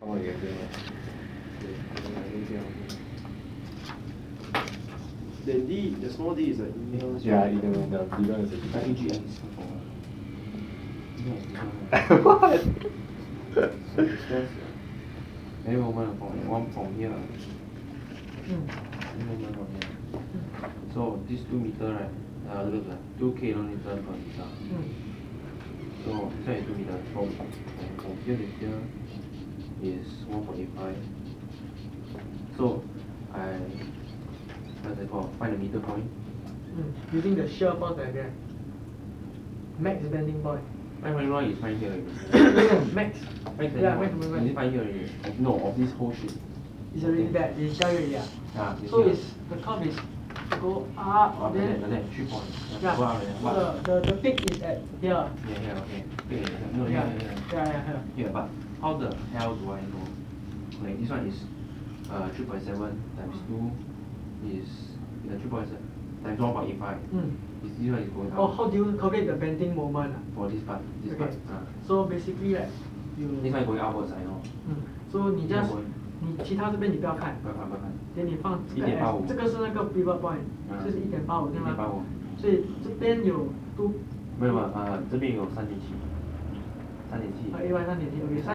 哦，也对。对，这样。The D, the small D is an email. Yeah, the bigger is a EGX. What? Any moment from here. Any moment from here. So this 2 meter, right? 2 kilometer per meter. So this one is 2 meter. From here to here is 1.85. So what's it called? Find the meter point. Using the shear force diagram. Max bending point. Max bending point is find here already. Max. Max bending Yeah, point. max bending point. Is it find here already? No, of this whole shit. It's already there. It's tell you already. Yeah. So it's the curve is go up. Then 3 points. Yeah. Go up and So the peak is at here. Yeah, okay. No, Yeah. here. Yeah. Here, but how the hell do I know? Okay, this one is 3.7 times 2 is 3.7 times 1.85. This one is going up. Oh, how do you calculate the bending moment? For this part. Okay. So basically, like you. This one is going upwards, I know. So 你 just 你其他这边你不要看，不要看。给你放这个 1.85 这个是那个 pivot point，这是1.85对吗？1.85。所以这边有都没有这边有3.7。3.7。A1 3.7 OK。